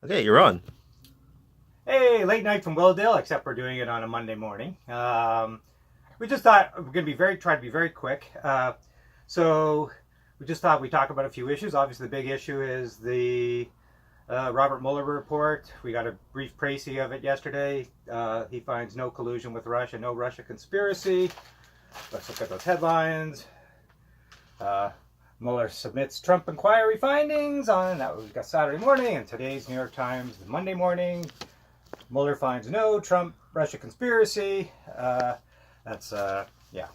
Okay, you're on. Hey, late night from Willdale, except we're doing it on a Monday morning. We just thought we're going to try to be very quick. So we just thought we'd talk about a few issues. Obviously, the big issue is the Robert Mueller report. We got a brief précis of it yesterday. He finds no collusion with Russia, no Russia conspiracy. Let's look at those headlines. Mueller submits Trump inquiry findings on that. We got Saturday morning, and today's New York Times Monday morning. Mueller finds no Trump Russia conspiracy. Those are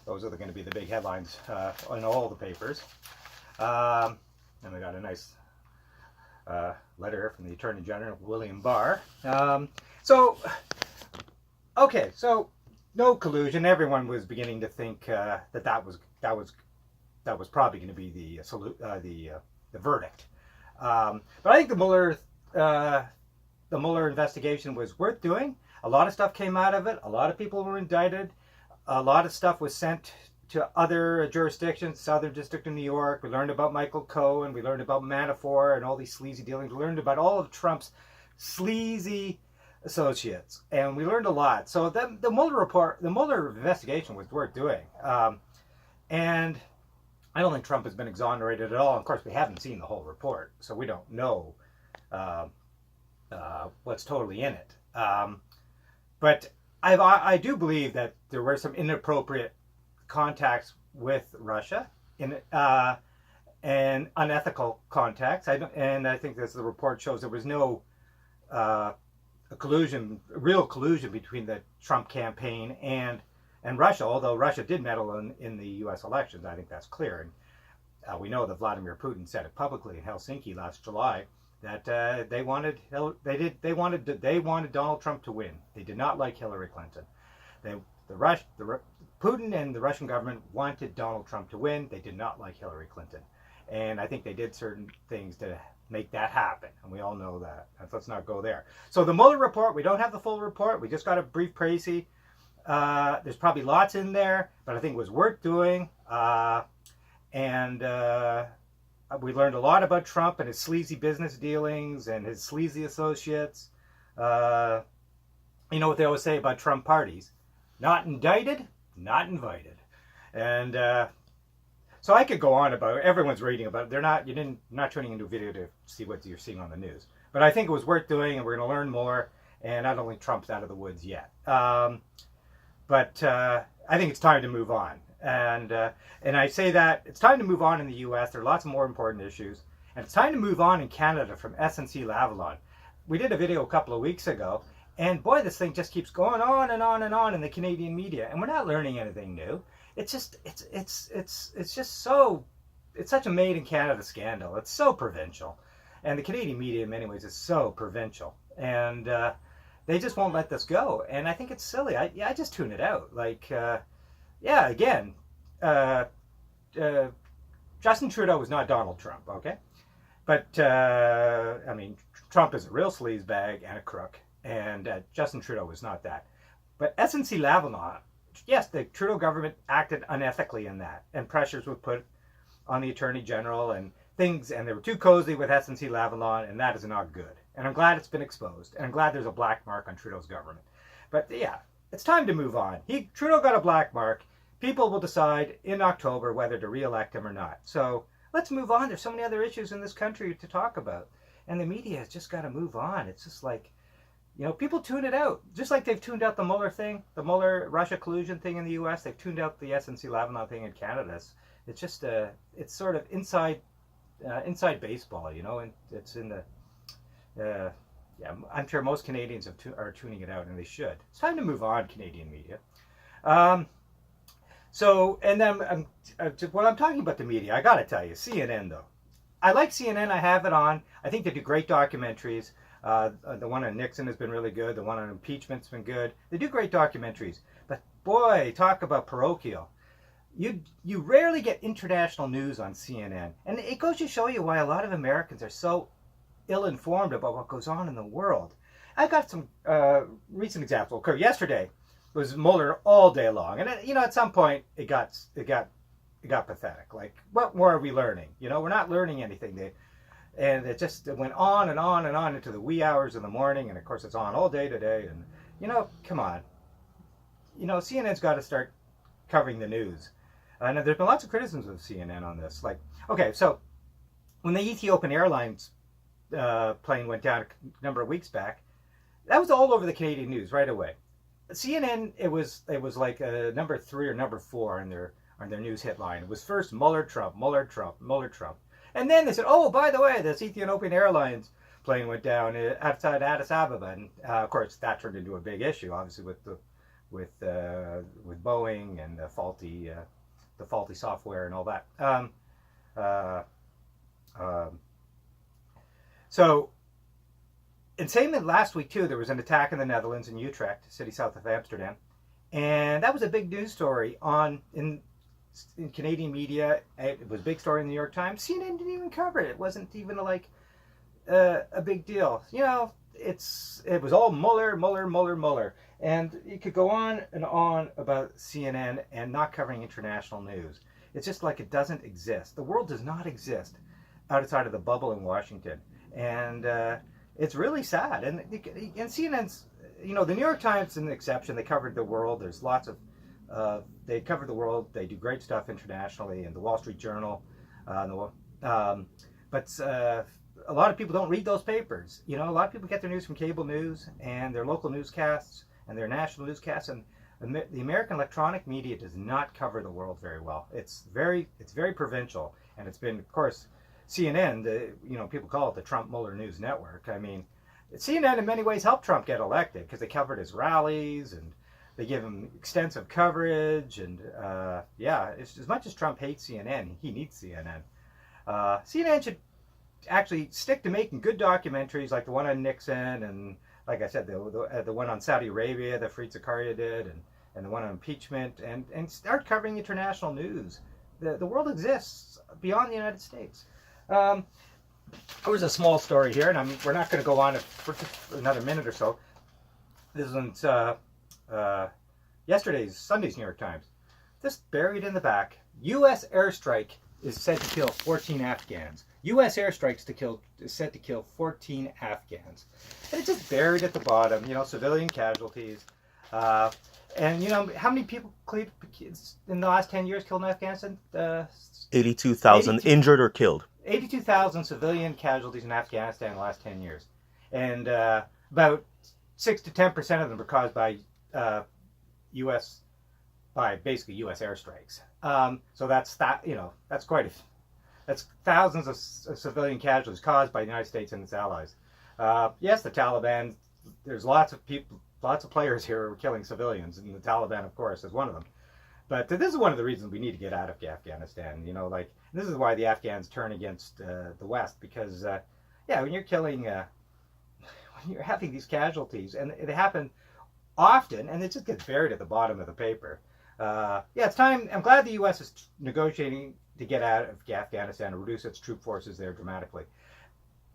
going to be the big headlines in all the papers. And we got a nice letter from the Attorney General William Barr. So no collusion. Everyone was beginning to think that was probably going to be the verdict. But I think the Mueller investigation was worth doing. A lot of stuff came out of it. A lot of people were indicted. A lot of stuff was sent to other jurisdictions, Southern District of New York. We learned about Michael Cohen. We learned about Manafort and all these sleazy dealings. We learned about all of Trump's sleazy associates. And we learned a lot. So the Mueller investigation was worth doing. And I don't think Trump has been exonerated at all. Of course, we haven't seen the whole report, so we don't know what's totally in it. But I do believe that there were some inappropriate contacts with Russia and unethical contacts. And I think, as the report shows, there was no real collusion between the Trump campaign and Russia, although Russia did meddle in the U.S. elections. I think that's clear. And we know that Vladimir Putin said it publicly in Helsinki last July that they wanted Donald Trump to win. They did not like Hillary Clinton. Putin and the Russian government wanted Donald Trump to win. They did not like Hillary Clinton, and I think they did certain things to make that happen. And we all know that. Let's not go there. So the Mueller report, we don't have the full report. We just got a brief précis. There's probably lots in there, but I think it was worth doing. We learned a lot about Trump and his sleazy business dealings and his sleazy associates. You know what they always say about Trump parties: not indicted, not invited. And so I could go on about it. Everyone's reading about it. You're not tuning into a video to see what you're seeing on the news. But I think it was worth doing, and we're going to learn more. And I don't think Trump's out of the woods yet. But I think it's time to move on. And I say that it's time to move on in the U.S. There are lots of more important issues. And it's time to move on in Canada from SNC-Lavalin. We did a video a couple of weeks ago, and boy, this thing just keeps going on and on and on in the Canadian media, and we're not learning anything new. It's just it's such a made in Canada scandal. It's so provincial, and the Canadian media in many ways is so provincial, and they just won't let this go. And I think it's silly. I just tune it out. Justin Trudeau was not Donald Trump, okay? But, Trump is a real sleazebag and a crook, and Justin Trudeau was not that. But SNC-Lavalin, yes, the Trudeau government acted unethically in that, and pressures were put on the Attorney General and things, and they were too cozy with SNC-Lavalin, and that is not good. And I'm glad it's been exposed, and I'm glad there's a black mark on Trudeau's government. But yeah, it's time to move on. Trudeau got a black mark. People will decide in October whether to re-elect him or not. So let's move on. There's so many other issues in this country to talk about. And the media has just got to move on. It's just like, people tune it out. Just like they've tuned out the Mueller thing, the Mueller-Russia collusion thing in the U.S., they've tuned out the SNC-Lavalin thing in Canada. It's just it's sort of inside baseball, and it's in the... I'm sure most Canadians are tuning it out, and they should. It's time to move on, Canadian media. And then when I'm talking about the media, I got to tell you, CNN, though. I like CNN. I have it on. I think they do great documentaries. The one on Nixon has been really good. The one on impeachment's been good. They do great documentaries. But boy, talk about parochial. You rarely get international news on CNN. And it goes to show you why a lot of Americans are so ill-informed about what goes on in the world. I've got some recent examples. Yesterday was Mueller all day long, and at some point it got pathetic. Like, what more are we learning? We're not learning anything. And it went on and on and on into the wee hours of the morning, and of course it's on all day today. And come on, CNN's got to start covering the news. And there's been lots of criticisms of CNN on this. Like, okay, so when the Ethiopian Airlines plane went down a number of weeks back, that was all over the Canadian news right away. CNN, it was like number 3 or number 4 on their news headline. It was first Mueller, Trump, Mueller, Trump, Mueller, Trump. And then they said, oh, by the way, this Ethiopian Airlines plane went down outside Addis Ababa. And of course, that turned into a big issue, obviously, with Boeing and the faulty software and all that. So, and same last week too, there was an attack in the Netherlands in Utrecht, city south of Amsterdam, and that was a big news story in Canadian media. It was a big story in the New York Times. CNN didn't even cover it. It wasn't even like a big deal. It was all Mueller, Mueller, Mueller, Mueller, and you could go on and on about CNN and not covering international news. It's just like it doesn't exist. The world does not exist outside of the bubble in Washington, and it's really sad. And CNN's, the New York Times is an exception. They covered the world. There's lots of, they cover the world. They do great stuff internationally, and the Wall Street Journal. But a lot of people don't read those papers. A lot of people get their news from cable news and their local newscasts and their national newscasts. And the American electronic media does not cover the world very well. It's very provincial, and it's been, of course, CNN. People call it the Trump Mueller News Network. I mean, CNN in many ways helped Trump get elected because they covered his rallies and they give him extensive coverage. And it's, as much as Trump hates CNN, he needs CNN. CNN should actually stick to making good documentaries like the one on Nixon, and like I said, the one on Saudi Arabia that Fareed Zakaria did, and the one on impeachment, and start covering international news. The world exists beyond the United States. There was a small story here, and we're not going to go on for just another minute or so. This one's Sunday's New York Times. Just buried in the back, U.S. airstrike is said to kill 14 Afghans. U.S. airstrikes is said to kill 14 Afghans. And it's just buried at the bottom, civilian casualties. And how many people in the last 10 years killed in Afghanistan? 82,000 injured or killed. 82,000 civilian casualties in Afghanistan in the last 10 years. And about 6 to 10% of them were caused by basically U.S. airstrikes. So that's that's thousands of civilian casualties caused by the United States and its allies. Yes, the Taliban, there's lots of players here who are killing civilians, and the Taliban, of course, is one of them. But this is one of the reasons we need to get out of Afghanistan. This is why the Afghans turn against the West, because, when you're killing, when you're having these casualties, and it happen often, and it just gets buried at the bottom of the paper. It's time. I'm glad the U.S. is negotiating to get out of Afghanistan and reduce its troop forces there dramatically.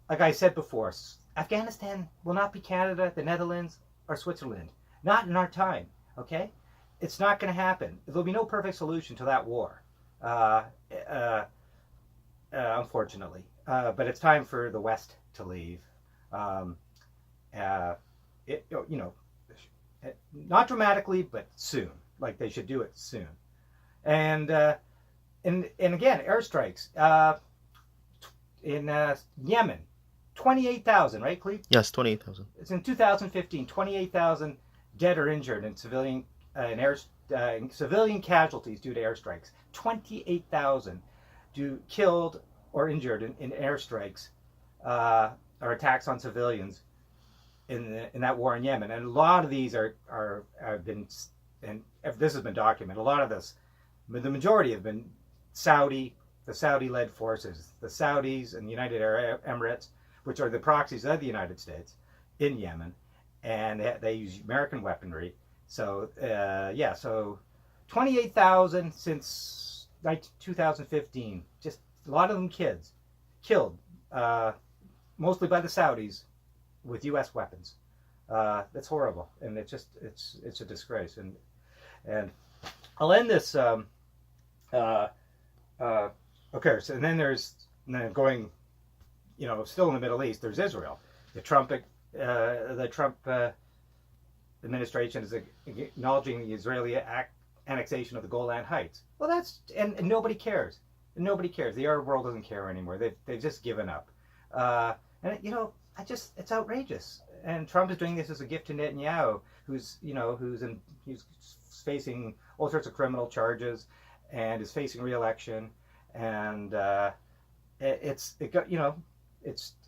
Like I said before, Afghanistan will not be Canada, the Netherlands, or Switzerland. Not in our time, okay? It's not going to happen. There'll be no perfect solution to that war, unfortunately. But it's time for the West to leave. Not dramatically, but soon. Like, they should do it soon. And again, airstrikes in Yemen, 28,000, right, Cleve? Yes, 28,000. It's in 2015, 28,000 dead or injured in civilian casualties due to airstrikes. 28,000 killed or injured in airstrikes or attacks on civilians in that war in Yemen. And a lot of these have been, and this has been documented, a lot of this, the majority have been the Saudi-led forces, the Saudis and the United Arab Emirates, which are the proxies of the United States in Yemen, and they use American weaponry. So, so 28,000 since 2015. Just a lot of them kids killed, mostly by the Saudis with U.S. weapons. That's horrible, and it's a disgrace. And I'll end this. Okay, so and then going, still in the Middle East, there's Israel. The Trump administration is acknowledging the Israeli annexation of the Golan Heights. Well, and nobody cares. Nobody cares. The Arab world doesn't care anymore. They've just given up. It's outrageous. And Trump is doing this as a gift to Netanyahu, who's facing all sorts of criminal charges and is facing re-election. And it's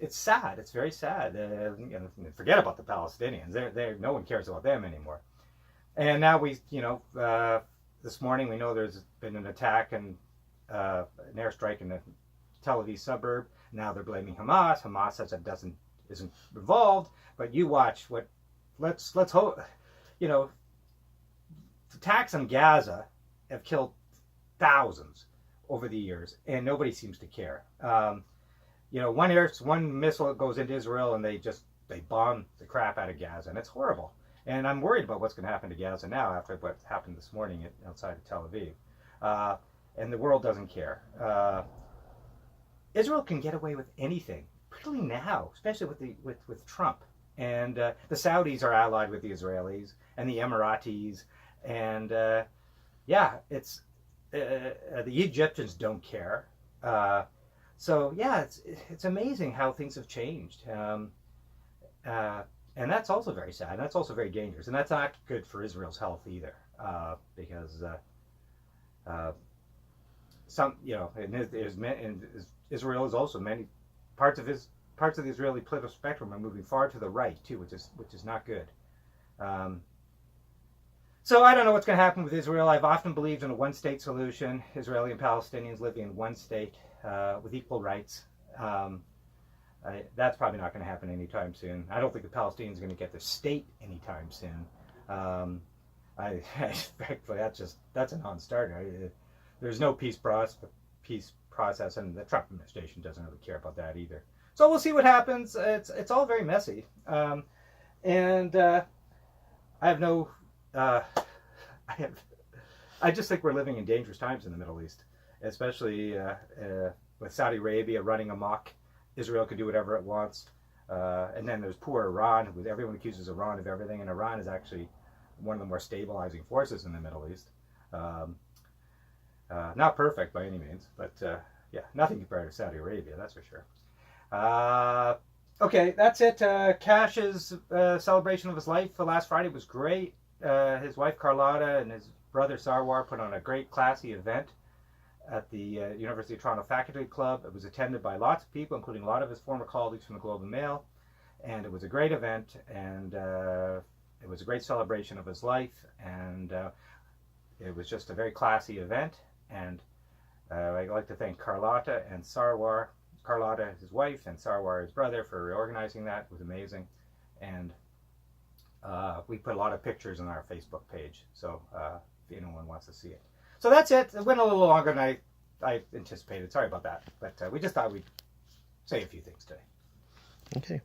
sad. It's very sad. Forget about the Palestinians. No one cares about them anymore. And now this morning we know there's been an attack and an airstrike in the Tel Aviv suburb. Now they're blaming Hamas. Hamas says it isn't involved. But you watch let's hope. Attacks on Gaza have killed thousands over the years, and nobody seems to care. One missile goes into Israel, and they bomb the crap out of Gaza, and it's horrible. And I'm worried about what's going to happen to Gaza now after what happened this morning outside of Tel Aviv. And the world doesn't care. Israel can get away with anything, particularly now, especially with Trump. And the Saudis are allied with the Israelis and the Emiratis, and the Egyptians don't care. It's amazing how things have changed. And that's also very sad. And that's also very dangerous. And that's not good for Israel's health either, because Israel is also many parts of the Israeli political spectrum are moving far to the right too, which is not good. So I don't know what's going to happen with Israel. I've often believed in a one-state solution, Israeli and Palestinians living in one state with equal rights. That's probably not going to happen anytime soon. I don't think the Palestinians are going to get their state anytime soon. Frankly, that's a non-starter. There's no peace process, and the Trump administration doesn't really care about that either. So we'll see what happens. It's all very messy, and I have no. I just think we're living in dangerous times in the Middle East, especially with Saudi Arabia running amok. Israel can do whatever it wants, and then there's poor Iran. Everyone accuses Iran of everything, and Iran is actually one of the more stabilizing forces in the Middle East. Not perfect by any means, but nothing compared to Saudi Arabia, that's for sure. Okay, that's it. Cash's celebration of his life last Friday was great. His wife Carlotta and his brother Sarwar put on a great, classy event at the University of Toronto Faculty Club. It was attended by lots of people, including a lot of his former colleagues from the Globe and Mail. And it was a great event, and it was a great celebration of his life. And it was just a very classy event. And I'd like to thank Carlotta and Sarwar. Carlotta, his wife, and Sarwar, his brother, for organizing that. It was amazing. And we put a lot of pictures on our Facebook page, so if anyone wants to see it. So that's it. It went a little longer than I anticipated. Sorry about that. But we just thought we'd say a few things today. Okay.